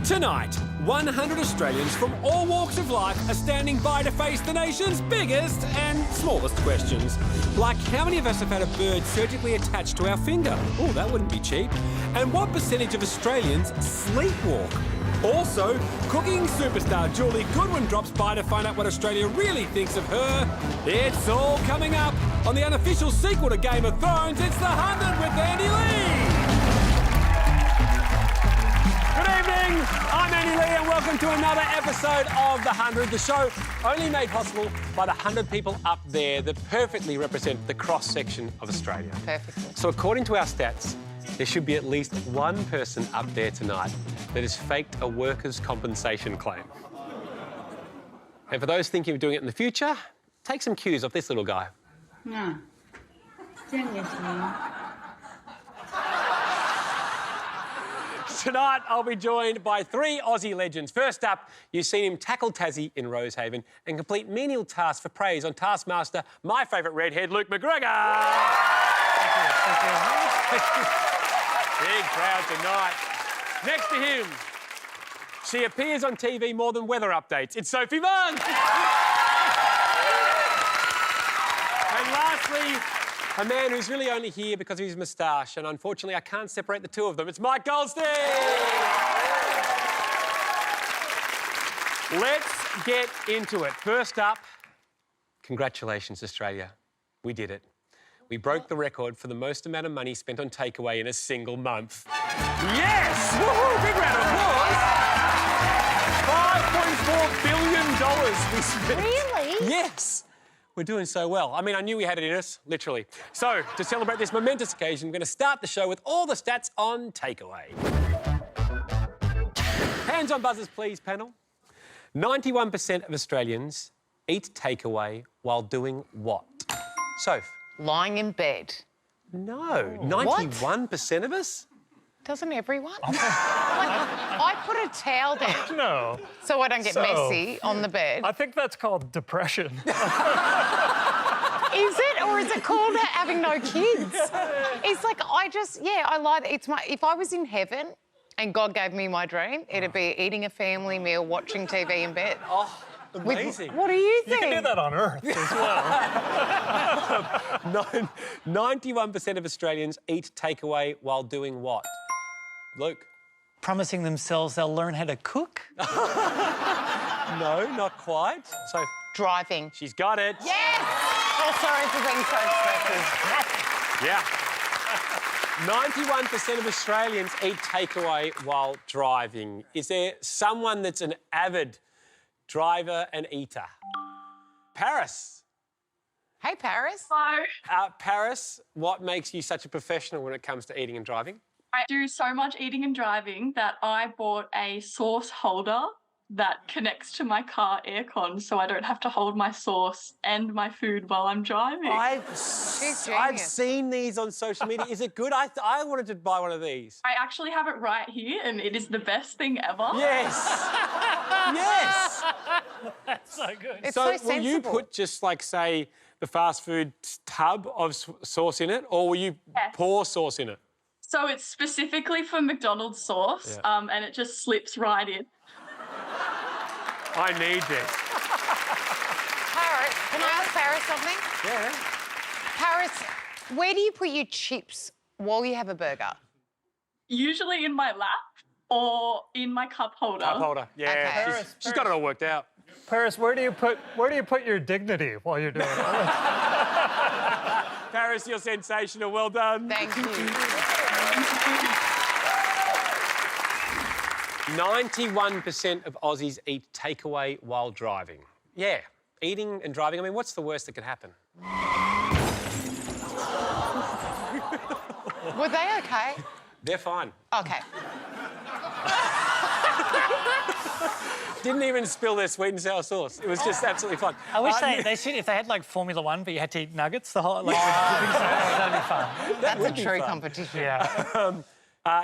Tonight, 100 Australians from all walks of life are standing by to face the nation's biggest and smallest questions. Like, how many of us have had a bird surgically attached to our finger? Oh, that wouldn't be cheap. And what percentage of Australians sleepwalk? Also, cooking superstar Julie Goodwin drops by to find out what Australia really thinks of her. It's all coming up on the unofficial sequel to Game of Thrones. It's The 100 with Andy Lee. Good evening, I'm Andy Lee and welcome to another episode of The 100, the show only made possible by the 100 people up there that perfectly represent the cross-section of Australia. Perfectly. So according to our stats, there should be at least one person up there tonight that has faked a workers' compensation claim. And for those thinking of doing it in the future, take some cues off this little guy. No. Seriously. Tonight, I'll be joined by three Aussie legends. First up, you've seen him tackle Tassie in Rosehaven and complete menial tasks for praise on Taskmaster, my favourite redhead, Luke McGregor. Thank you. Big crowd tonight. Next to him, she appears on TV more than weather updates. It's Sophie Munn. And lastly, a man who's really only here because of his moustache, and unfortunately I can't separate the two of them. It's Mike Goldstein! Let's get into it. First up, congratulations, Australia. We did it. We broke the record for the most amount of money spent on takeaway in a single month. Yes! Woohoo! Big round of applause! $5.4 billion we spent. Really? Yes. We're doing so well. I mean, I knew we had it in us, literally. So, to celebrate this momentous occasion, we're going to start the show with all the stats on takeaway. Hands on buzzers, please, panel. 91% of Australians eat takeaway while doing what? Soph? Lying in bed. No. 91% of us? Doesn't everyone? I put a towel down. No. So I don't get messy on the bed. I think that's called depression. Is it? Or is it called having no kids? It's like, I lie. If I was in heaven and God gave me my dream, it'd be eating a family meal, watching TV in bed. Oh, amazing. What do you think? You can do that on Earth as well. 91% of Australians eat takeaway while doing what? Luke? Promising themselves they'll learn how to cook? No, not quite. So, Driving. she's got it. Yes! Oh, sorry for being so expressive. Yeah. 91% of Australians eat takeaway while driving. Is there someone that's an avid driver and eater? Paris. Hey, Paris. So, Paris, what makes you such a professional when it comes to eating and driving? I do so much eating and driving that I bought a sauce holder that connects to my car aircon so I don't have to hold my sauce and my food while I'm driving. I've genius. seen these on social media. Is it good? I wanted to buy one of these. I actually have it right here and it is the best thing ever. Yes. Yes. That's so good. It's So so will you sensible. put just like, say, the fast food tub of sauce in it, or will you pour sauce in it? So it's specifically for McDonald's sauce and it just slips right in. I need this. Paris, can I ask Paris something? Yeah. Paris, where do you put your chips while you have a burger? Usually in my lap or in my cup holder. Cup holder. Yeah. Okay. She's got it all worked out. Paris, where do you put your dignity while you're doing it? Paris, you're sensational. Well done. Thank you. 91% of Aussies eat takeaway while driving. Yeah, eating and driving. I mean, what's the worst that could happen? Were they okay? They're fine. Okay. Didn't even spill their sweet and sour sauce. It was just absolutely fine. I wish they should, if they had like Formula One, but you had to eat nuggets the whole, like, that'd be fun. That's would a be true fun. competition. Yeah.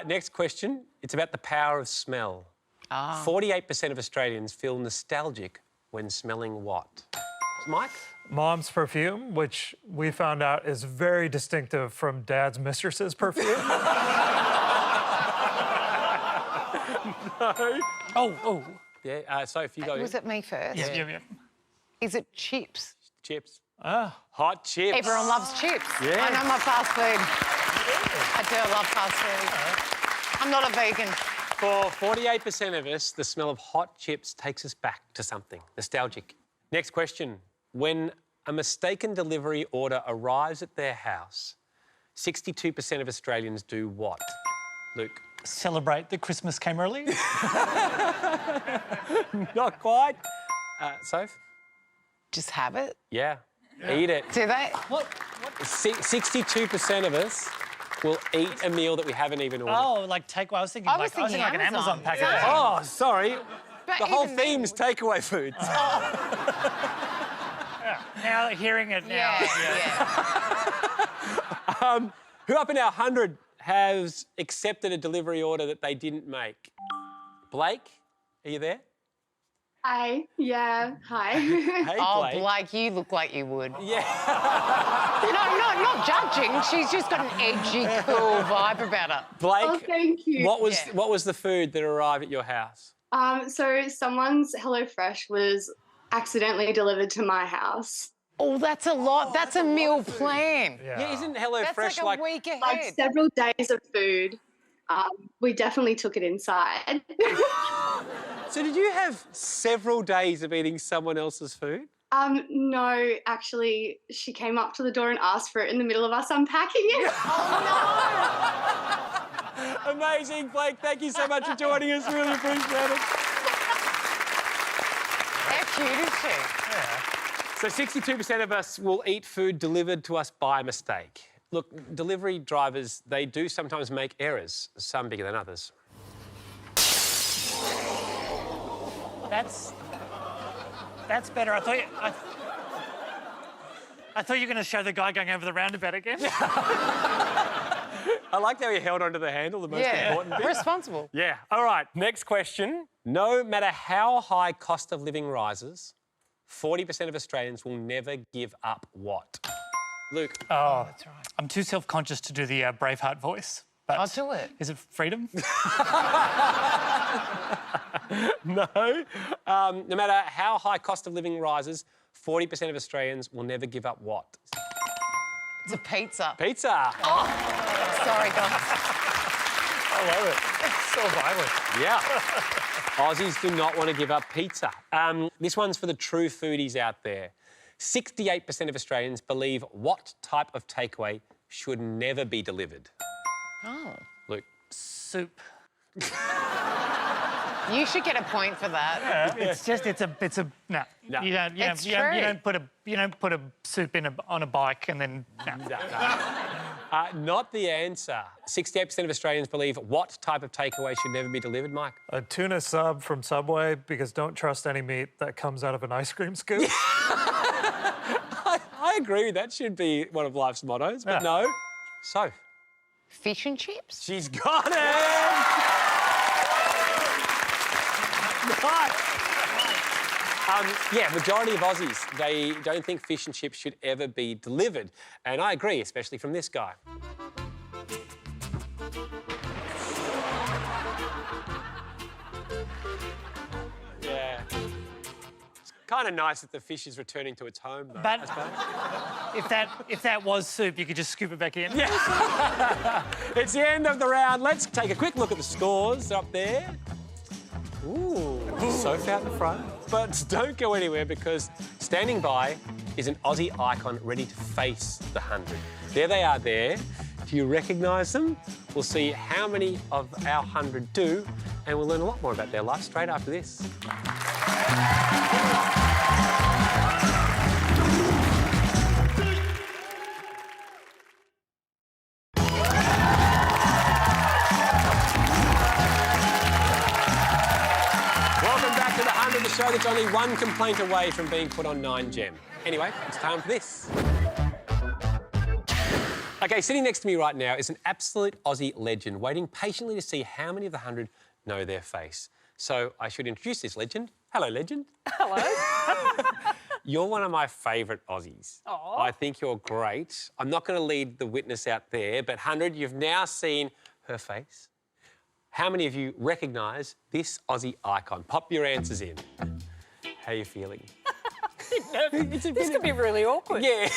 Next question. It's about the power of smell. 48% of Australians feel nostalgic when smelling what? Mike? Mom's perfume, which we found out is very distinctive from Dad's mistress's perfume. Oh. Yeah, Soph, you go. Was it me first? Yeah. Is it chips? Chips. Ah. Hot chips. Everyone loves chips. Yeah. I know my fast food. I do love fast food. I'm not a vegan. For 48% of us, the smell of hot chips takes us back to something nostalgic. Next question. When a mistaken delivery order arrives at their house, 62% of Australians do what? Luke? Celebrate that Christmas came early. Not quite. Soph? Just have it. Yeah. Eat it. Do they? 62% of us will eat a meal that we haven't even ordered. Oh, like takeaway. I was thinking like an Amazon package. Same. Oh, sorry. But The whole even theme then- is takeaway foods. Now hearing it now. Yeah. Who up in our 100 has accepted a delivery order that they didn't make? Blake, are you there? Hi. Yeah. Hi. Hey, Oh, Blake. Blake, you look like you would. Yeah. No, not judging. She's just got an edgy, cool vibe about her. Blake, Oh, thank you. what was the food that arrived at your house? So someone's HelloFresh was accidentally delivered to my house. Oh, that's a lot. That's a meal plan. Yeah, isn't HelloFresh That's like a week ahead. Like several days of food. We definitely took it inside. So did you have several days of eating someone else's food? No, actually, she came up to the door and asked for it in the middle of us unpacking it. Amazing, Blake. Thank you so much for joining us. Really appreciate it. How cute is she? So 62% of us will eat food delivered to us by mistake. Look, delivery drivers, they do sometimes make errors, some bigger than others. That's better. I thought you were going to show the guy going over the roundabout again. I like how he held onto the handle, the most important bit. Responsible. Yeah. All right, next question. No matter how high cost of living rises, 40% of Australians will never give up what? Luke. Oh, that's right. I'm too self-conscious to do the Braveheart voice. But I'll do it. Is it freedom? No. No matter how high cost of living rises, 40% of Australians will never give up what? It's a pizza. Pizza. Sorry, guys. I love it. It's so violent. Yeah. Aussies do not want to give up pizza. This one's for the true foodies out there. 68% of Australians believe what type of takeaway should never be delivered? Oh. Luke. Soup. You should get a point for that. It's a no. No. You It's don't true. put a soup on a bike and then no. Not the answer. 68% of Australians believe what type of takeaway should never be delivered, Mike? A tuna sub from Subway, because don't trust any meat that comes out of an ice cream scoop. I agree. That should be one of life's mottos, but no. So, Fish and chips? she's got it! Nice. Yeah, majority of Aussies, they don't think fish and chips should ever be delivered. And I agree, especially from this guy. Yeah. It's kind of nice that the fish is returning to its home, though. But I suppose. if that was soup, you could just scoop it back in. Yeah. It's the end of the round. Let's take a quick look at the scores up there. Ooh, Soph out in front. But don't go anywhere, because standing by is an Aussie icon ready to face the 100. There they are there. Do you recognise them? We'll see how many of our 100 do, and we'll learn a lot more about their life straight after this. Welcome back to the 100, the show that's only one complaint away from being put on 9Gem. Anyway, it's time for this. OK, sitting next to me right now is an absolute Aussie legend, waiting patiently to see how many of the 100 know their face. So I should introduce this legend. Hello, legend. Hello. You're one of my favourite Aussies. Aw. I think you're great. I'm not going to lead the witness out there, but 100, you've now seen her face. How many of you recognise this Aussie icon? Pop your answers in. How are you feeling? This could be really awkward. Yeah,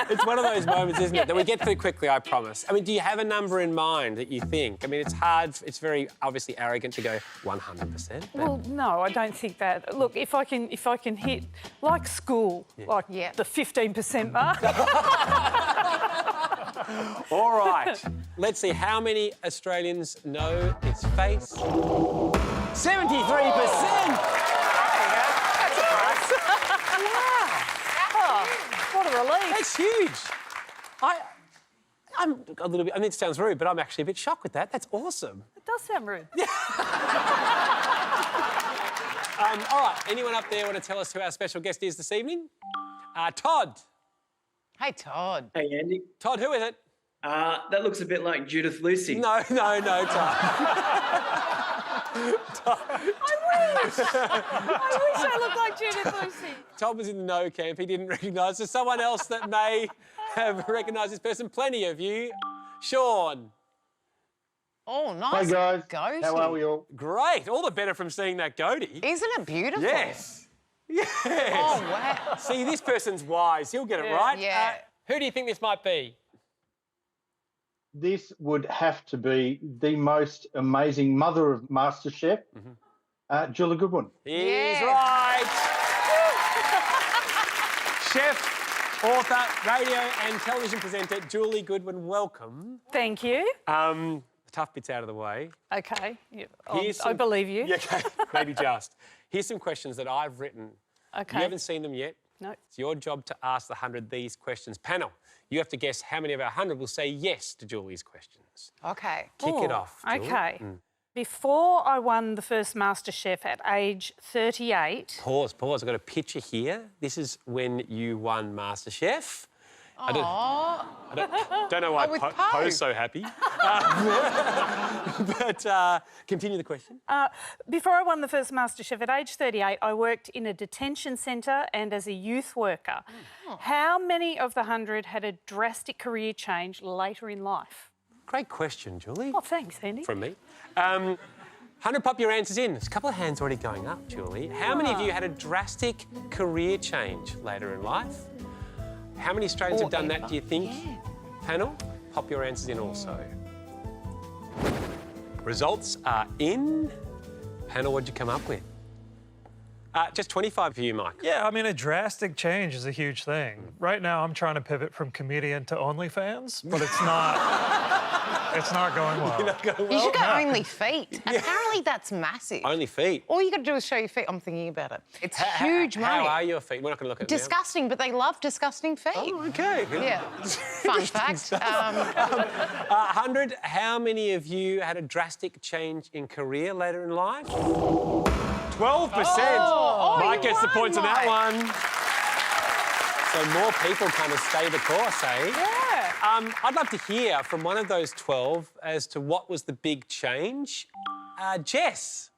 it's one of those moments, isn't it, that we get through quickly, I promise. I mean, do you have a number in mind that you think? I mean, it's hard, it's very obviously arrogant to go 100%. But... Well, no, I don't think that. Look, if I can hit, like school, like the 15% mark. All right, let's see how many Australians know its face. 73%! What a relief. That's huge. I'm a little bit, I mean, it sounds rude, but I'm actually a bit shocked with that. That's awesome. It does sound rude. All right, anyone up there want to tell us who our special guest is this evening? Todd. Hey, Todd. Hey, Andy. Todd, who is it? That looks a bit like Judith Lucy. No, Todd. I wish I looked like Judith Lucy. Todd was in the no camp. He didn't recognise. There's someone else that may have recognised this person. Plenty of you. Sean. Oh, nice. Hi guys, goatee. how are we all? Great. All the better from seeing that goatee. Isn't it beautiful? Yes. Yes. Oh, wow. See, this person's wise. He'll get it right. Yeah. Who do you think this might be? This would have to be the most amazing mother of MasterChef, Julie Goodwin. He's right. Chef, author, radio and television presenter Julie Goodwin, welcome. Thank you. The tough bits out of the way. Okay. Yeah, Here's I believe you. Yeah, okay, maybe just. Here's some questions that I've written. Okay. You haven't seen them yet. No. It's your job to ask the 100 these questions. Panel, you have to guess how many of our 100 will say yes to Julie's questions. Okay. Kick it off, Julie. Okay. Before I won the first MasterChef at age 38... Pause. I've got a picture here. This is when you won MasterChef. I don't know why with Poe's so happy. But continue the question. Before I won the first MasterChef at age 38, I worked in a detention centre and as a youth worker. How many of the 100 had a drastic career change later in life? Great question, Julie. Oh, thanks, Andy. From me. 100, pop your answers in. There's a couple of hands already going up, Julie. How many of you had a drastic career change later in life? How many Australians have done that, do you think? Yeah. Panel, pop your answers in also. Results are in. Panel, what'd you come up with? Just 25 for you, Mike. Yeah, I mean, a drastic change is a huge thing. Right now, I'm trying to pivot from comedian to OnlyFans, but it's not going well. You're not going well? You should go only feet. Apparently that's massive. Only feet? All you got to do is show your feet. I'm thinking about it. It's huge money. How are your feet? We're not going to look at them Disgusting, but they love disgusting feet. Oh, OK. Yeah. Fun fact. 100, how many of you had a drastic change in career later in life? 12%. Mike gets the points on that one. So more people kind of stay the course, eh? Yeah. I'd love to hear from one of those 12 as to what was the big change. Jess.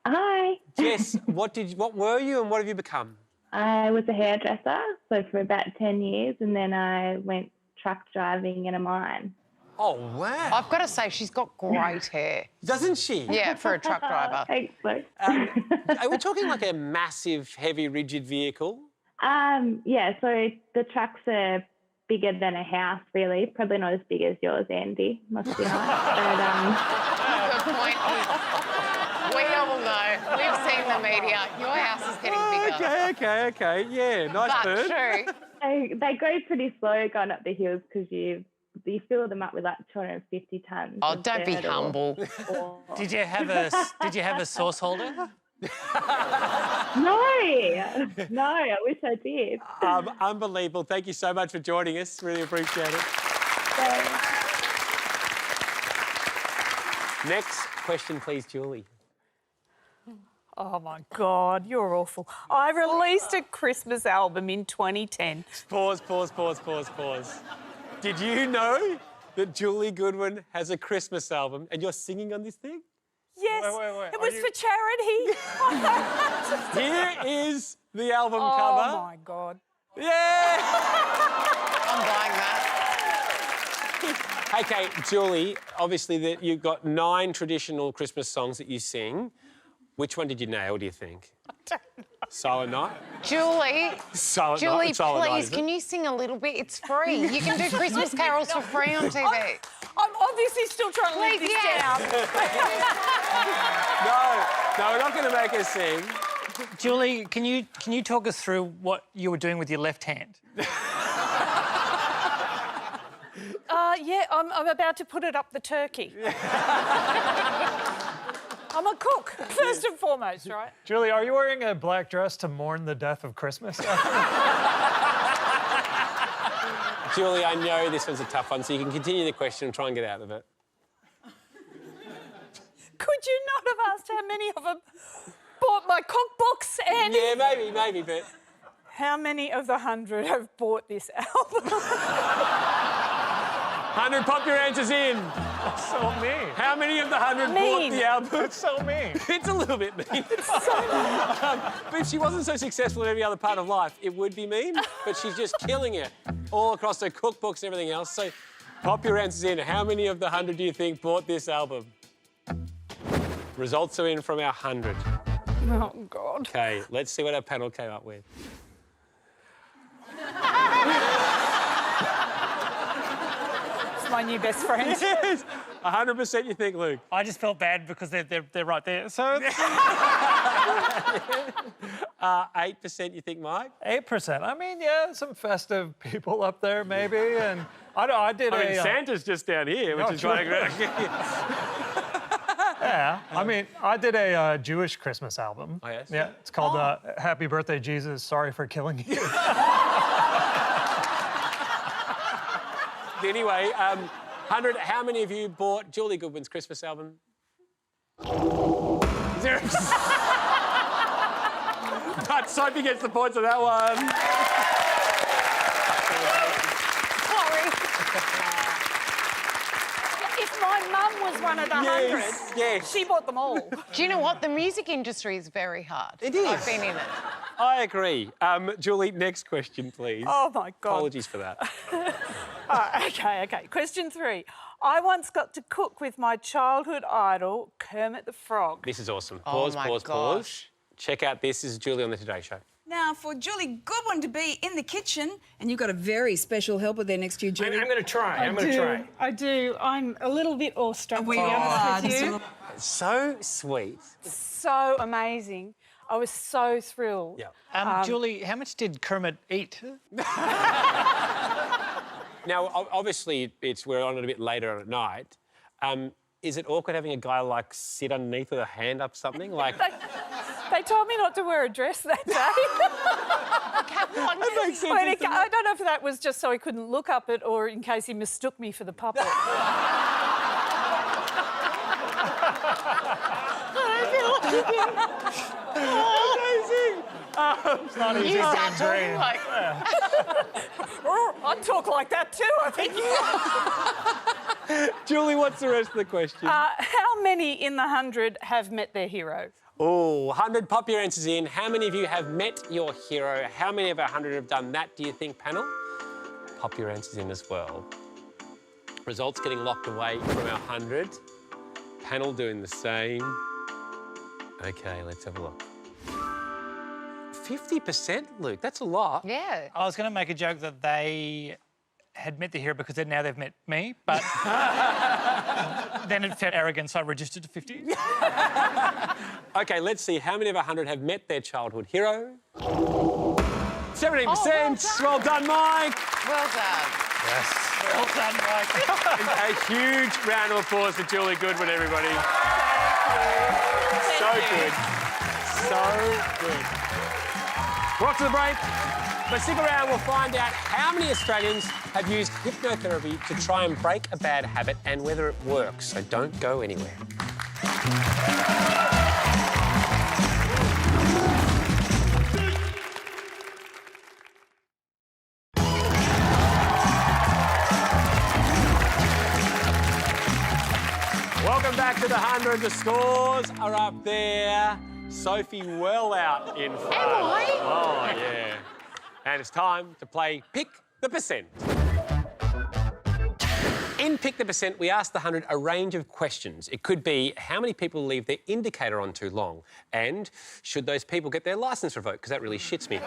Hi. Jess, what were you and what have you become? I was a hairdresser, so for about 10 years, and then I went truck driving in a mine. Oh, wow. I've got to say, she's got great hair. Doesn't she? Yeah, for a truck driver. Thanks, Luke. Are we talking like a massive, heavy, rigid vehicle? Yeah, so the trucks are bigger than a house, really. Probably not as big as yours, Andy. Must be nice. Good point. We all know. We've seen the media. Your house is getting bigger. Okay. Yeah, nice bird. But true. They go pretty slow going up the hills because you fill them up with like 250 tonnes. Oh, don't be humble. Did you have a sauce holder? No, I wish I did. Unbelievable. Thank you so much for joining us. Really appreciate it. Next question, please, Julie. Oh, my God, you're awful. I released a Christmas album in 2010. Pause. Did you know that Julie Goodwin has a Christmas album and you're singing on this thing? Yes, Wait. it was for charity. Here is the album cover. Oh, my God. Yeah! I'm buying that. Okay, Julie, obviously you've got 9 traditional Christmas songs that you sing. Which one did you nail, do you think? I don't know. Silent Night? Julie, Silent Julie, Night. Silent Night, please, is it? can you sing a little bit? It's free. You can do Christmas carols for free on TV. I'm obviously still trying to live Please, this yes. No, we're not going to make her sing. Julie, can you talk us through what you were doing with your left hand? Yeah, I'm about to put it up the turkey. I'm a cook, first and foremost, right? Julie, are you wearing a black dress to mourn the death of Christmas? Julie, I know this one's a tough one, so you can continue the question and try and get out of it. Could you not have asked how many of them bought my cookbooks, Andy? Yeah, maybe, but... How many of the 100 have bought this album? 100, pop your answers in. That's so mean. How many of the 100 bought Mean. the album? It's so mean. It's a little bit mean. But if she wasn't so successful in every other part of life, it would be mean. But she's just killing it all across her cookbooks and everything else. So pop your answers in. How many of the 100 do you think bought this album? Results are in from our 100. Oh, God. OK, let's see what our panel came up with. It's my new best friend. Yes, 100% you think, Luke. I just felt bad because they're right there. So 8% you think, Mike? 8%. I mean, yeah, some festive people up there, maybe. And I did I mean, Santa's just down here, which is true. right. Yeah, I mean, I did a Jewish Christmas album. Oh, yes? Yeah, it's called Happy Birthday, Jesus, Sorry for Killing You. Anyway, 100, how many of you bought Julie Goodwin's Christmas album? 0. But Sophie gets the points on that one. Sorry. If my mum was one of the 100, yes. she bought them all. Do you know what? The music industry is very hard. It is. I've been in it. I agree. Julie, next question, please. Oh, my God. Apologies for that. OK. Question 3. I once got to cook with my childhood idol, Kermit the Frog. This is awesome. Oh, Pause, my pause. gosh. Check out this. This is Julie on the Today Show. Now, for Julie Goodwin to be in the kitchen, and you've got a very special helper there next to you, Julie. I'm going to try. I'm going to try. I do. I'm a little bit awestruck, We to be are. honest with Just a you. little- So sweet. So amazing. I was so thrilled. Yeah. Julie, how much did Kermit eat? Now, obviously, we're on it a bit later at night. Is it awkward having a guy, like, sit underneath with a hand up something? Like... They told me not to wear a dress that day. That makes sense. I don't know if that was just so he couldn't look up it or in case he mistook me for the puppet. Amazing. It's not easy You to start talking drain. like... I'd talk like that too, I think. Julie, what's the rest of the question? How many in the 100 have met their hero? Oh, 100, pop your answers in. How many of you have met your hero? How many of our 100 have done that, do you think, panel? Pop your answers in as well. Results getting locked away from our 100. Panel doing the same. OK, let's have a look. 50%, Luke, that's a lot. Yeah. I was going to make a joke that they had met the hero because now they've met me, but then it felt arrogant, so I reduced it to 50. OK, let's see. How many of our 100 have met their childhood hero? 17%. Well done, Mike. Well done. Yes. Well done, Mike. A huge round of applause for Julie Goodwin, everybody. So good. So good. We're off to the break. But stick around, we'll find out how many Australians have used hypnotherapy to try and break a bad habit and whether it works. So don't go anywhere. Welcome back to the 100. The scores are up there. Sophie well out in front. Am I? Oh, yeah. And it's time to play Pick the Percent. In Pick the Percent, we asked the 100 a range of questions. It could be how many people leave their indicator on too long, and should those people get their licence revoked, because that really shits me.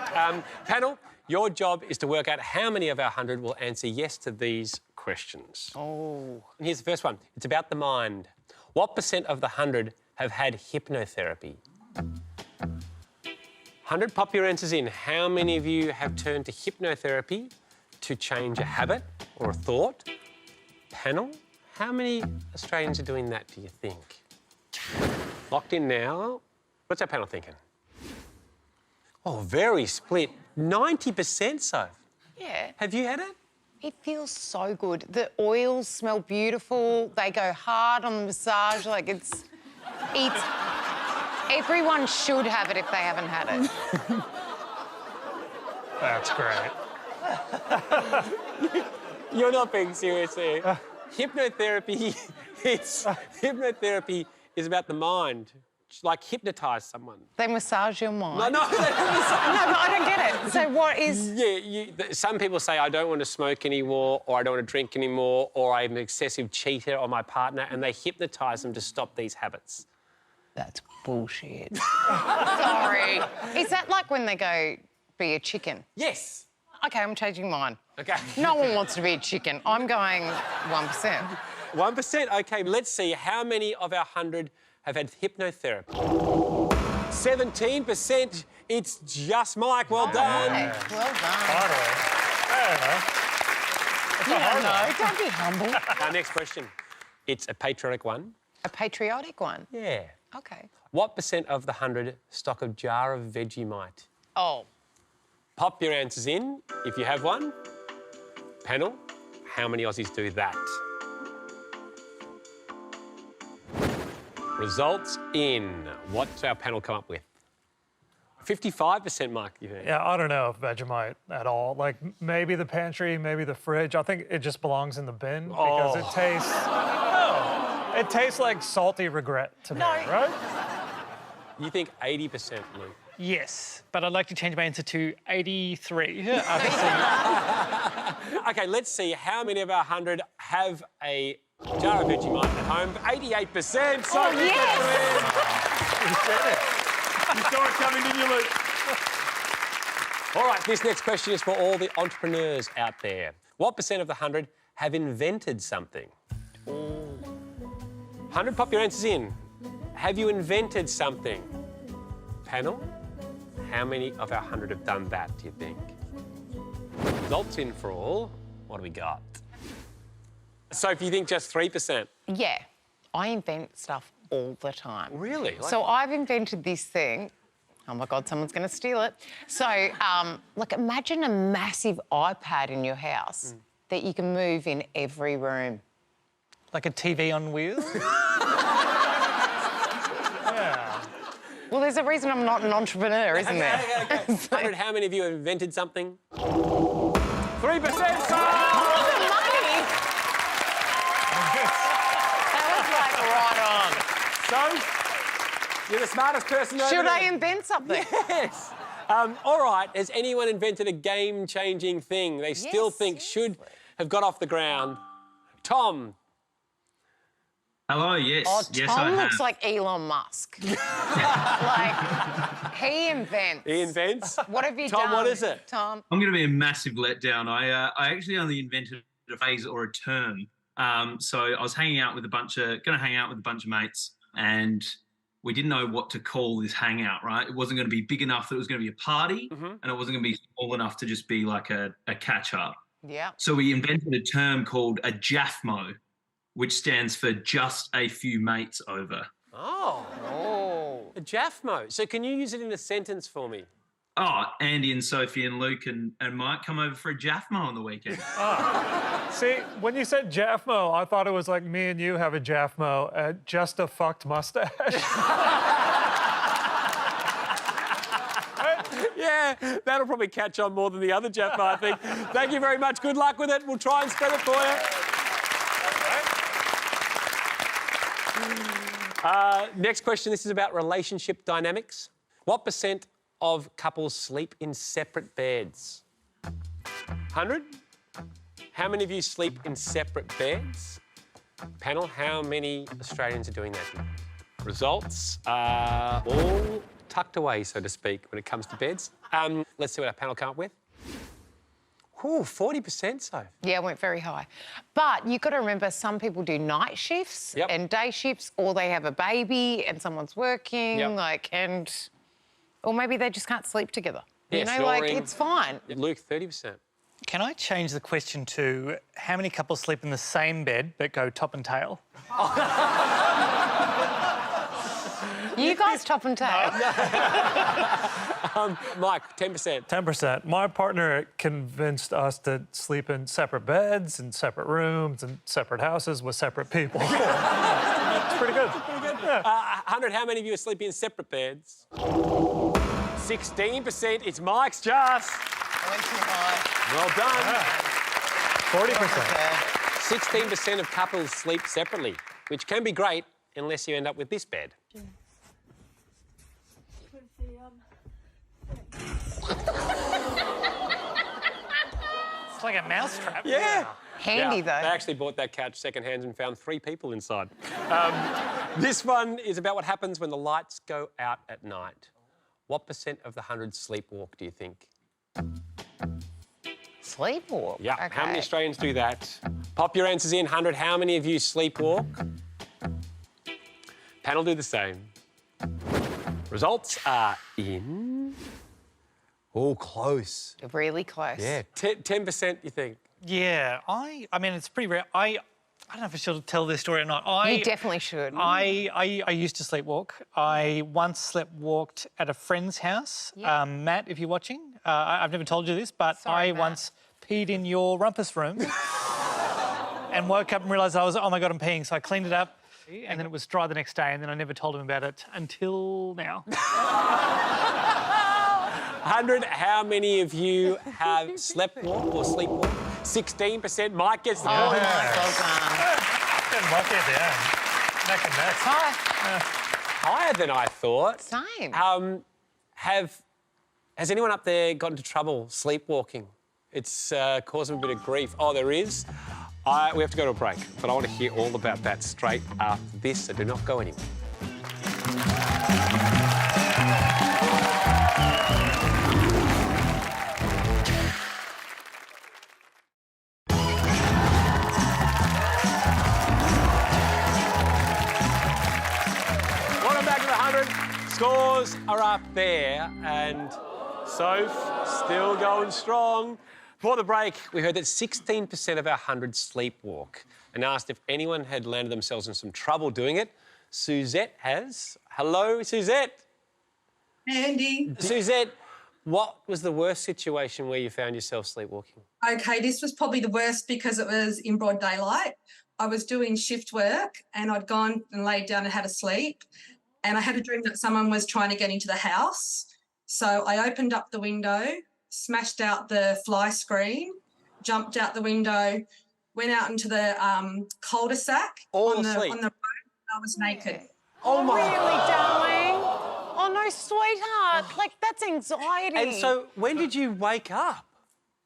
Panel, your job is to work out how many of our 100 will answer yes to these questions. Oh. And here's the first one. It's about the mind. What % of the 100 have had hypnotherapy? 100, pop your answers in. How many of you have turned to hypnotherapy to change a habit or a thought? Panel, how many Australians are doing that, do you think? Locked in now. What's our panel thinking? Oh, very split. 90% so. Yeah. Have you had it? It feels so good. The oils smell beautiful. They go hard on the massage. Like it's everyone should have it if they haven't had it. That's great. You're not being serious here. Hypnotherapy is about the mind. Like hypnotise someone. They massage your mind. No, they don't massage. No, but I don't get it. So what is... Yeah, some people say, I don't want to smoke anymore, or I don't want to drink anymore, or I'm an excessive cheater on my partner, and they hypnotise them to stop these habits. That's bullshit. Sorry. Is that like when they go be a chicken? Yes. OK, I'm changing mine. OK. No one wants to be a chicken. I'm going 1%. 1%? OK, let's see how many of our 100 have had hypnotherapy. 17%. It's just Mike. Well done. Right. Well done. I don't know. Don't be humble. Our next question. It's a patriotic one. A patriotic one? Yeah. OK. What % of the 100 stock a jar of Vegemite? Oh. Pop your answers in if you have one. Panel, how many Aussies do that? Results in. What's our panel come up with? 55%, Mike, you think? Yeah, I don't know if Vegemite at all. Like, maybe the pantry, maybe the fridge. I think it just belongs in the bin because it tastes... No, it tastes like salty regret to me, right? You think 80%, Luke? Yes, but I'd like to change my answer to 83. OK, let's see how many of our 100 have a jar of Vegemite at home. 88%. So you get to win. You said it. You saw it coming, didn't you, Luke? All right, this next question is for all the entrepreneurs out there. What % of the 100 have invented something? 100, pop your answers in. Have you invented something? Panel, how many of our 100 have done that, do you think? Results in for all. What do we got? So if you think just 3%? Yeah. I invent stuff all the time. Really? So I've invented this thing. Oh, my God, someone's going to steal it. So, like, imagine a massive iPad in your house that you can move in every room. Like a TV on wheels? Yeah. Well, there's a reason I'm not an entrepreneur, isn't there? Okay. 100, how many of you have invented something? 3%, so... That was, like, right on. So, you're the smartest person over Should there. I invent something? Yes. All right, has anyone invented a game-changing thing they still think should have got off the ground? Tom. Hello, yes. Oh, yes, Tom I have. looks like Elon Musk. Like, he invents. He invents? What have you Tom, done? what is it? Tom? I'm going to be a massive letdown. I actually only invented a phrase or a term. So I was going to hang out with a bunch of mates, and we didn't know what to call this hangout, right? It wasn't going to be big enough that it was going to be a party, and it wasn't going to be small enough to just be like a catch-up. Yeah. So we invented a term called a JAFMO, which stands for just a few mates over. Oh. A JAFMO. So can you use it in a sentence for me? Oh, Andy and Sophie and Luke and Mike come over for a JAFMO on the weekend. See, when you said JAFMO, I thought it was like me and you have a JAFMO, just a fucked mustache. Yeah, that'll probably catch on more than the other JAFMO, I think. Thank you very much. Good luck with it. We'll try and spread it for you. Next question, this is about relationship dynamics. What % of couples sleep in separate beds? 100? how many of you sleep in separate beds? Panel, how many Australians are doing that here? Results are all tucked away, so to speak, when it comes to beds. Let's see what our panel come up with. Ooh, 40% so. Yeah, went very high. But you've got to remember, some people do night shifts and day shifts, or they have a baby and someone's working, or maybe they just can't sleep together. Yeah, you know, snoring. like, it's fine. Luke, 30%. Can I change the question to how many couples sleep in the same bed but go top and tail? You guys top and tail. Mike, 10%. 10%. My partner convinced us to sleep in separate beds, in separate rooms, in separate houses with separate people. It's pretty good. Yeah. 100, how many of you are sleeping in separate beds? 16%. It's Mike's just. Well done. 40%. 16% of couples sleep separately, which can be great unless you end up with this bed. It's like a mousetrap. Yeah. Handy, though. They actually bought that couch second-hand and found 3 people inside. This one is about what happens when the lights go out at night. What percent of the 100 sleepwalk, do you think? Sleepwalk? Yeah. Okay. How many Australians do that? Pop your answers in. 100, how many of you sleepwalk? Panel do the same. Results are in. Oh, close. Really close. Yeah, 10%, you think? Yeah, I mean, it's pretty rare. I don't know if I should tell this story or not. You definitely should. I used to sleepwalk. I once sleepwalked at a friend's house. Matt, if you're watching, I've never told you this, but Sorry, I Matt. once peed in your rumpus room and woke up and realised oh my God, I'm peeing. So I cleaned it up and then it was dry the next day and then I never told him about it until now. 100, how many of you have sleptwalk or sleepwalk? 16%. Mike gets the point. Good luck at the end. Neck and neck. Higher than I thought. Same. Has anyone up there got into trouble sleepwalking? It's caused them a bit of grief. Oh, there is? We have to go to a break, but I want to hear all about that straight after this, so do not go anywhere. Welcome back to the 100. Scores are up there, and Soph still going strong. Before the break, we heard that 16% of our 100 sleepwalk and asked if anyone had landed themselves in some trouble doing it. Suzette has. Hello, Suzette. Andy. Suzette, what was the worst situation where you found yourself sleepwalking? Okay, this was probably the worst because it was in broad daylight. I was doing shift work and I'd gone and laid down and had a sleep and I had a dream that someone was trying to get into the house. So I opened up the window, smashed out the fly screen, jumped out the window, went out into the cul-de-sac on the road. I was naked. Oh, my. Really, darling? Oh, no, sweetheart. Like, that's anxiety. And so when did you wake up?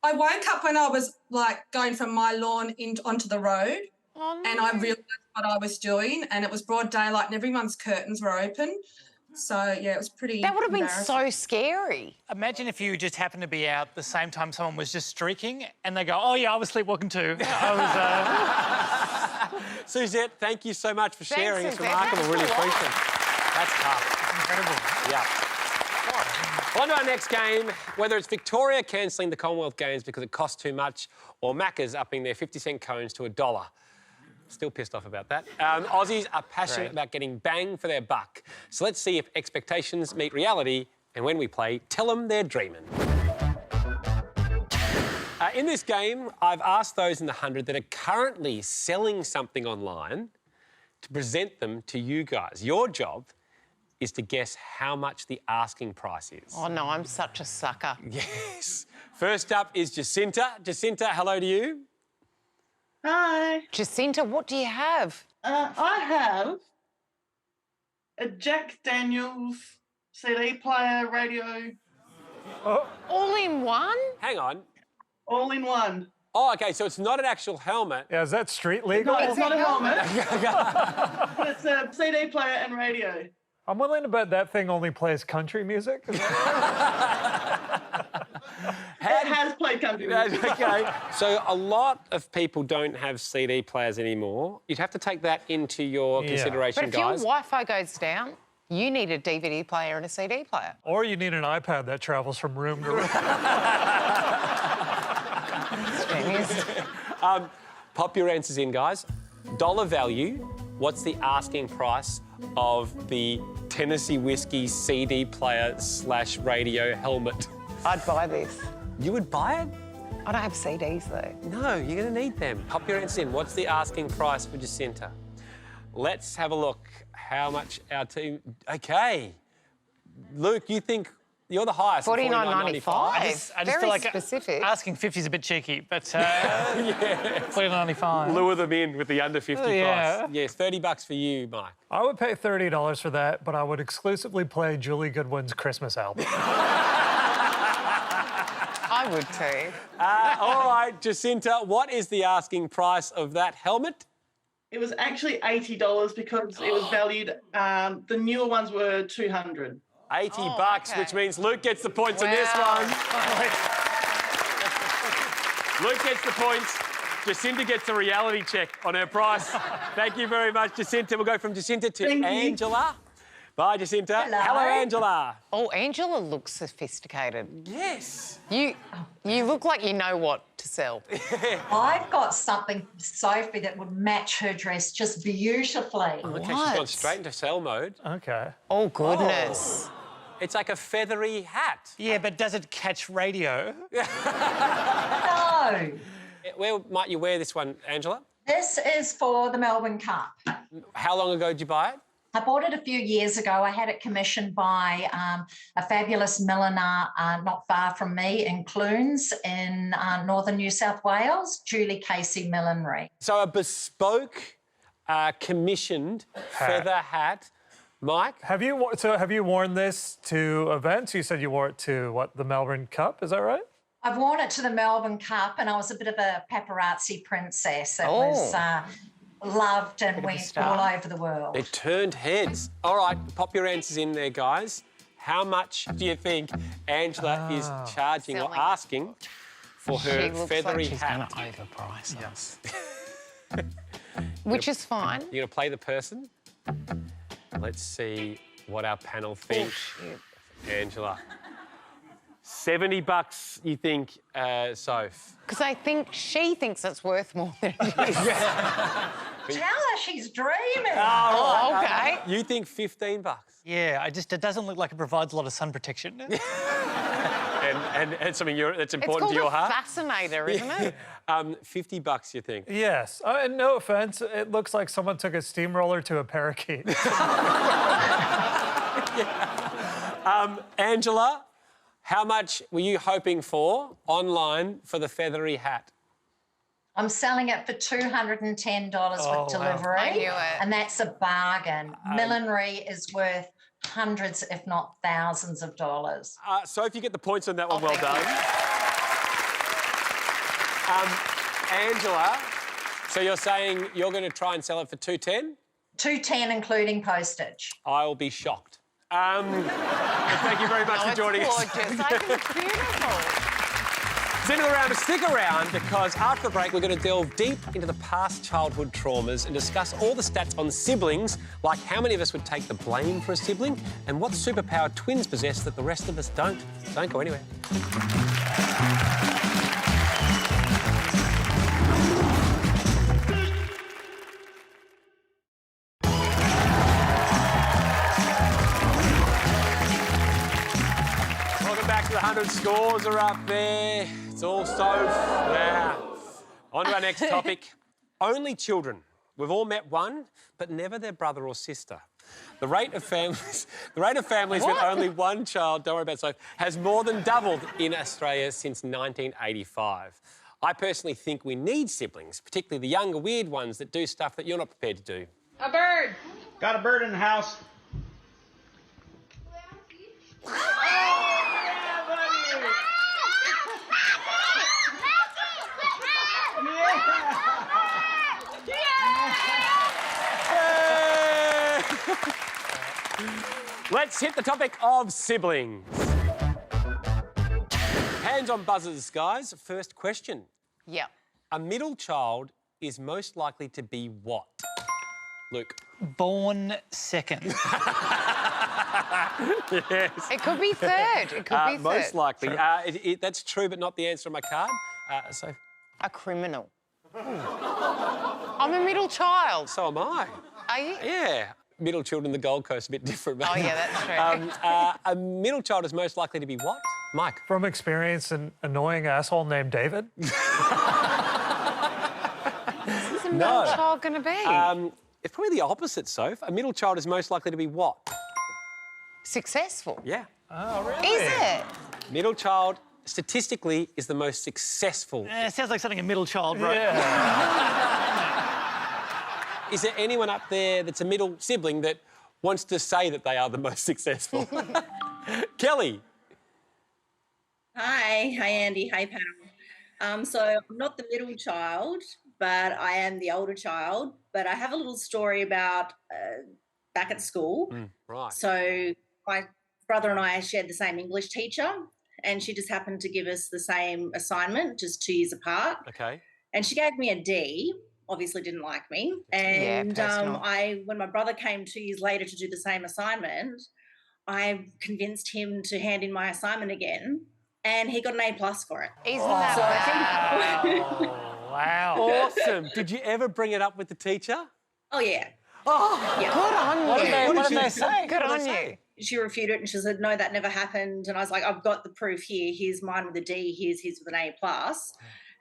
I woke up when I was, like, going from my lawn onto the road. Oh, no. And I realised what I was doing and it was broad daylight and everyone's curtains were open. So, yeah, it was pretty That would have been so scary. Imagine if you just happened to be out the same time someone was just streaking and they go, oh, yeah, I was sleepwalking too. I was... Suzette, thank you so much for sharing. Thanks, It's Suzette. remarkable. That's Really a lot. appreciate it. That's tough. Incredible. Yeah. On to our next game. Whether it's Victoria cancelling the Commonwealth Games because it costs too much or Macca's upping their 50-cent cones to $1. Still pissed off about that. Aussies are passionate about getting bang for their buck. So let's see if expectations meet reality, and when we play, tell them they're dreaming. In this game, I've asked those in the 100 that are currently selling something online to present them to you guys. Your job is to guess how much the asking price is. Oh, no, I'm such a sucker. Yes. First up is Jacinta. Jacinta, hello to you. Hi. Jacinta, what do you have? I have a Jack Daniels CD player, radio. All in one? Hang on. All in one. Oh, okay, so it's not an actual helmet. Yeah, is that street legal? No, it's not a helmet. But it's a CD player and radio. I'm willing to bet that thing only plays country music. It has played country music. Okay. So a lot of people don't have CD players anymore. You'd have to take that into your consideration, But if guys. your Wi-Fi goes down, you need a DVD player and a CD player. Or you need an iPad that travels from room to room. Pop your answers in, guys. Dollar value, what's the asking price of the Tennessee Whiskey CD player / radio helmet? I'd buy this. You would buy it? I don't have CDs, though. No, you're going to need them. Pop your answers in. What's the asking price for Jacinta? Let's have a look how much our team... Okay. Luke, you think... You're the highest. $49.95. I just Very feel like specific. asking 50 is a bit cheeky, but $49.95. Lure them in with the under 50 yeah. price. Yes, $30 for you, Mike. I would pay $30 for that, but I would exclusively play Julie Goodwin's Christmas album. I would too. All right, Jacinta, what is the asking price of that helmet? It was actually $80 because it was valued. The newer ones were $200. $80, which means Luke gets the points on this one. Luke gets the points. Jacinta gets a reality check on her price. Thank you very much, Jacinta. We'll go from Jacinta to Angela. Bye, Jacinta. Hello, Angela. Oh, Angela looks sophisticated. Yes. You look like you know what to sell. I've got something for Sophie that would match her dress just beautifully. Okay, she's gone straight into sell mode. Okay. Oh, goodness. Oh. It's like a feathery hat. Yeah, but does it catch radio? No. Where might you wear this one, Angela? This is for the Melbourne Cup. How long ago did you buy it? I bought it a few years ago. I had it commissioned by a fabulous milliner not far from me in Clunes in northern New South Wales, Julie Casey Millinery. So a bespoke, commissioned feather hat. Mike? Have you worn this to events? You said you wore it to, what, the Melbourne Cup, is that right? I've worn it to the Melbourne Cup and I was a bit of a paparazzi princess. It was loved and went all over the world. It turned heads. All right, pop your answers in there, guys. How much do you think Angela is charging or asking for her feathery hat? She's going to overprice us. Which is fine. You're going to play the person? Let's see what our panel thinks. Angela. $70, you think, Soph? Because I think she thinks it's worth more than it is. Tell her she's dreaming. Oh, okay. You think $15? Yeah, it doesn't look like it provides a lot of sun protection. and something that's important it's to your heart? It's called a fascinator, isn't it? $50, you think? Yes. And no offense, it looks like someone took a steamroller to a parakeet. Angela, how much were you hoping for online for the feathery hat? I'm selling it for $210 with delivery. I knew it. And that's a bargain. Millinery is worth hundreds, if not thousands of dollars. So if you get the points on that one, well done. Angela, so you're saying you're going to try and sell it for $210? $210 including postage. I'll be shocked. Thank you very much for joining us. It's gorgeous. I think it's beautiful. It's the end of the round, but stick around because after the break we're going to delve deep into the past childhood traumas and discuss all the stats on siblings, like how many of us would take the blame for a sibling and what superpower twins possess that the rest of us don't. Don't go anywhere. The 100 scores are up there. It's all so... Yeah. On to our next topic. Only children. We've all met one, but never their brother or sister. The rate of families with only one child, don't worry about it, has more than doubled in Australia since 1985. I personally think we need siblings, particularly the younger, weird ones that do stuff that you're not prepared to do. A bird. Got a bird in the house. Let's hit the topic of siblings. Hands on buzzers, guys. First question. Yeah. A middle child is most likely to be what? Luke. Born second. Yes. It could be third. It could be third. Most likely. That's true, but not the answer on my card. So. A criminal. I'm a middle child. So am I. Are you? Yeah. Middle children, the Gold Coast, a bit different. Oh, yeah, that's true. A middle child is most likely to be what? Mike. From experience, an annoying asshole named David. Who's a middle child going to be? It's probably the opposite, Soph. A middle child is most likely to be what? Successful. Yeah. Oh, really? Is it? Middle child, statistically, is the most successful. It sounds like something a middle child wrote. Yeah. Is there anyone up there that's a middle sibling that wants to say that they are the most successful? Kelly. Hi. Hi, Andy. Hi, Pam. So I'm not the middle child, but I am the older child. But I have a little story about back at school. Right. So my brother and I shared the same English teacher, and she just happened to give us the same assignment, just 2 years apart. Okay. And she gave me a D. Obviously didn't like me. And when my brother came 2 years later to do the same assignment, I convinced him to hand in my assignment again, and he got an A+ for it. Isn't that Wow. Awesome. Did you ever bring it up with the teacher? Oh, yeah. Oh, yeah. Good on you. What did they say? Good on you. She refuted it and she said, no, that never happened. And I was like, I've got the proof here. Here's mine with a D. Here's his with an A+.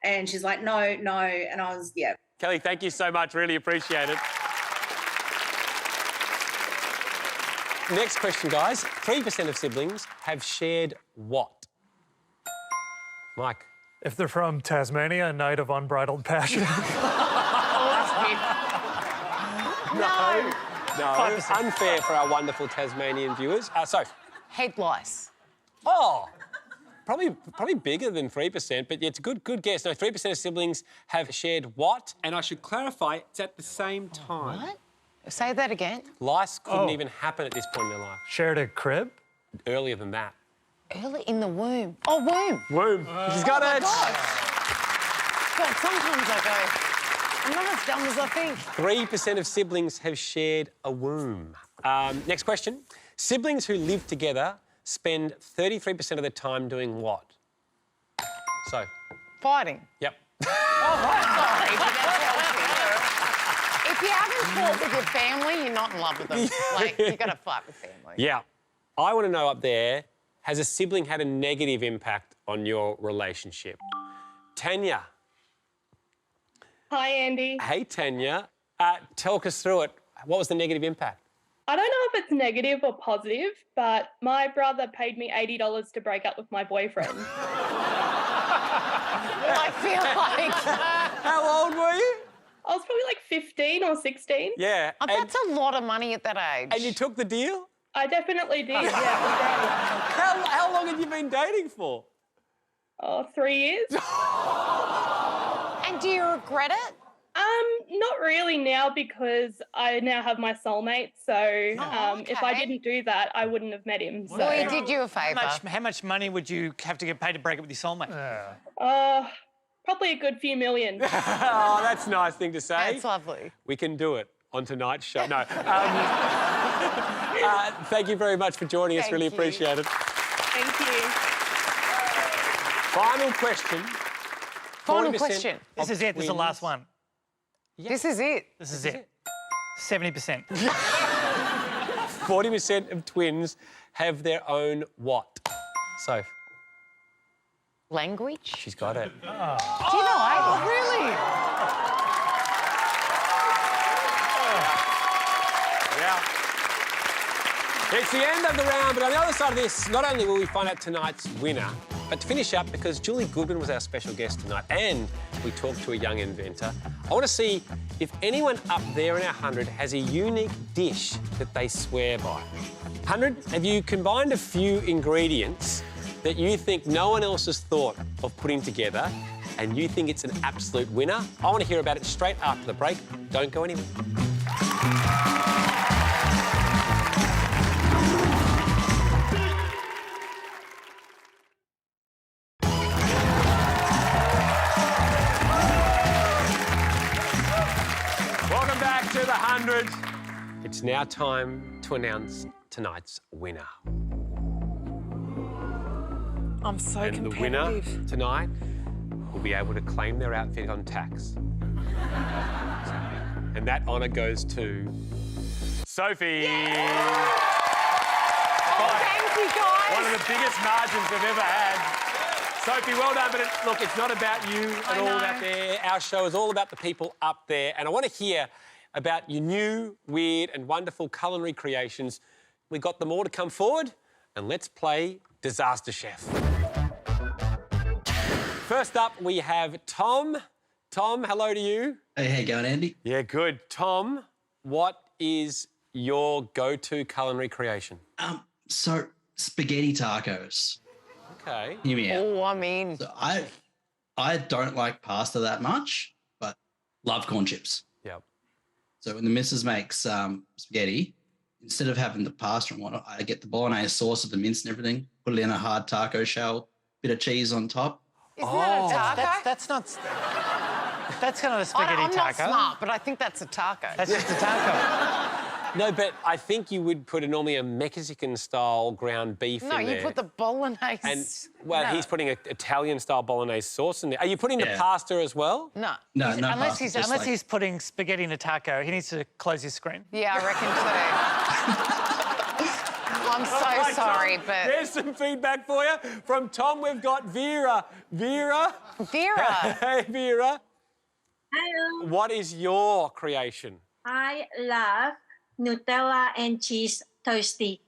And she's like, no. And I was, yeah. Kelly, thank you so much. Really appreciate it. Next question, guys. 3% of siblings have shared what? Mike. If they're from Tasmania, a night of unbridled passion. No. 5%. Unfair for our wonderful Tasmanian viewers. So. Head lice. Oh. Probably bigger than 3%, but yeah, it's a good guess. No, 3% of siblings have shared what? And I should clarify, it's at the same time. What? Say that again. Lice couldn't even happen at this point in their life. Shared a crib? Earlier than that. Early in the womb. Oh, womb. Womb. She's got it. God, sometimes I go, I'm not as dumb as I think. 3% of siblings have shared a womb. Next question. Siblings who live together spend 33% of their time doing what? So. Fighting. Yep. Sorry, but that's healthy. If you haven't fought with your family, you're not in love with them. Like, you've got to fight with family. Yeah. I want to know up there, has a sibling had a negative impact on your relationship? Tanya. Hi, Andy. Hey, Tanya. Talk us through it. What was the negative impact? I don't know if it's negative or positive, but my brother paid me $80 to break up with my boyfriend. I feel like... How old were you? I was probably like 15 or 16. Yeah. Oh, that's a lot of money at that age. And you took the deal? I definitely did, yeah. How long had you been dating for? Oh, 3 years. And do you regret it? Not really now, because I now have my soulmate. So if I didn't do that, I wouldn't have met him. So. Well, he did you a favour. How much money would you have to get paid to break up with your soulmate? Probably a good few million. Oh, that's a nice thing to say. That's lovely. We can do it on tonight's show. No. Thank you very much for joining us. Really appreciate it. Thank you. Final question. Final question. This is it. This is the last one. This is it. This is it. 70%. 40% of twins have their own what? So. Language? She's got it. Do you know? Really? Yeah. It's the end of the round, but on the other side of this, not only will we find out tonight's winner, but to finish up, because Julie Goodwin was our special guest tonight and we talked to a young inventor, I want to see if anyone up there in our 100 has a unique dish that they swear by. 100, have you combined a few ingredients that you think no one else has thought of putting together and you think it's an absolute winner? I want to hear about it straight after the break. Don't go anywhere. It's now time to announce tonight's winner. I'm so And the winner tonight will be able to claim their outfit on tax. And that honour goes to Sophie. Thank you, guys. One of the biggest margins I've ever had. Sophie, well done, but look, it's not about you at all out there. Our show is all about the people up there, and I want to hear about your new, weird and wonderful culinary creations. We got them all to come forward, and let's play Disaster Chef. First up, we have Tom. Tom, hello to you. Hey, how you going, Andy? Yeah, good. Tom, what is your go-to culinary creation? So spaghetti tacos. Okay. Hear me out. Oh, I'm in. So I don't like pasta that much, but love corn chips. Yep. So when the missus makes spaghetti, instead of having the pasta and whatnot, I get the bolognese sauce with the mince and everything, put it in a hard taco shell, bit of cheese on top. Isn't that a taco? That's not... That's kind of a spaghetti I'm not taco. smart, but I think that's a taco. That's just a taco. No, but I think you would put normally a Mexican-style ground beef in there. No, you put the bolognese. And, well, No. he's putting an Italian-style bolognese sauce in there. Are you putting the pasta as well? No. No, Unless pasta, he's putting spaghetti in a taco, he needs to close his screen. Yeah, I reckon too. I'm so sorry, but... There's some feedback for you. From Tom, we've got Vera. Vera? Vera. Hey, Vera. Hello. What is your creation? I love Nutella and cheese toasty.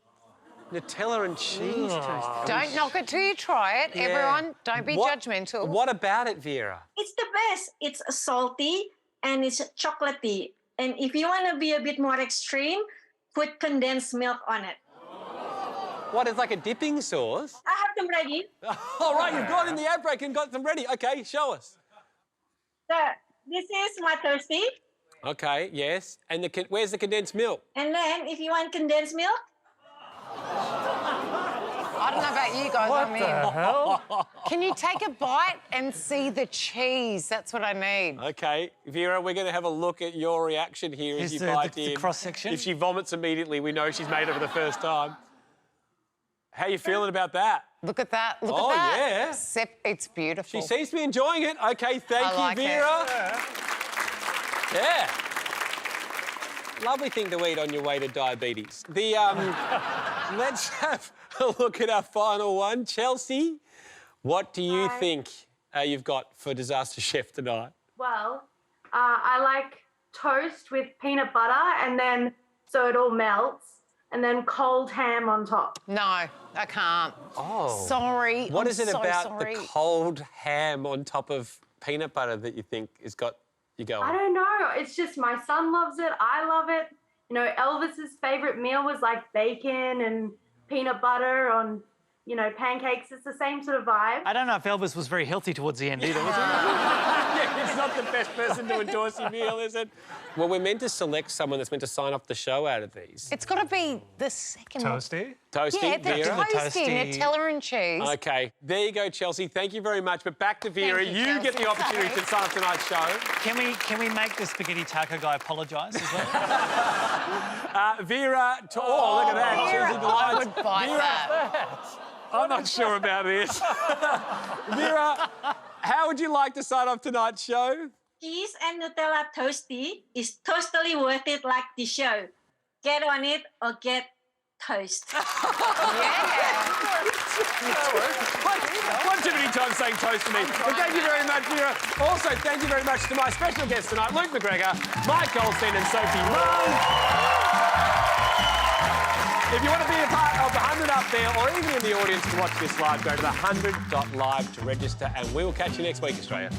Nutella and cheese toast. Don't knock it till you try it. Yeah. Everyone, don't be judgmental. What about it, Vera? It's the best. It's salty and it's chocolatey. And if you want to be a bit more extreme, put condensed milk on it. What, it's like a dipping sauce? I have them ready. All right, you've gone in the outbreak and got them ready. OK, show us. So this is my toasty. OK, yes. And where's the condensed milk? And then if you want condensed milk, I don't know about you guys, I'm in. What the hell? Can you take a bite and see the cheese? That's what I need. OK, Vera, we're going to have a look at your reaction here as Here's you the- bite the in. cross-section. If she vomits immediately, we know she's made it for the first time. How you feeling about that? Look at that. Look Oh, at that. yeah. It's beautiful. She seems to be enjoying it. OK, thank I you, like Vera. Yeah. Lovely thing to eat on your way to diabetes. Let's have a look at our final one. Chelsea, what do you think you've got for Disaster Chef tonight? Well, I like toast with peanut butter and then so it all melts and then cold ham on top. No, I can't. Oh. Sorry. What I'm is it so about sorry. the cold ham on top of peanut butter that you think has got you going? I don't know. It's just my son loves it. I love it. You know, Elvis's favorite meal was like bacon and peanut butter on, you know, pancakes. It's the same sort of vibe. I don't know if Elvis was very healthy towards the end either, was he? Yeah, he's not the best person to endorse your meal, is it? Well, we're meant to select someone that's meant to sign off the show out of these. It's got to be the second one. Toasty, Yeah, the Vera? toasty, Nutella and cheese. OK, there you go, Chelsea. Thank you very much. But back to Vera. Thank you, You get the Chelsea. opportunity to sign off tonight's show. Can we make the spaghetti taco guy apologise as well? Vera, oh, look at that. Vera, Chelsea I delights. would buy Vera, that. I'm not sure about this. Vera, how would you like to sign off tonight's show? cheese and Nutella toasty is totally worth it like the show. Get on it or get toast. One too many times saying toast to me. But thank you very much, Vera. Also, thank you very much to my special guests tonight, Luke McGregor, Mike Goldstein and Sophie Munn. If you want to be a part of the 100 up there or even in the audience to watch this live, go to the 100.live to register and we will catch you next week, Australia.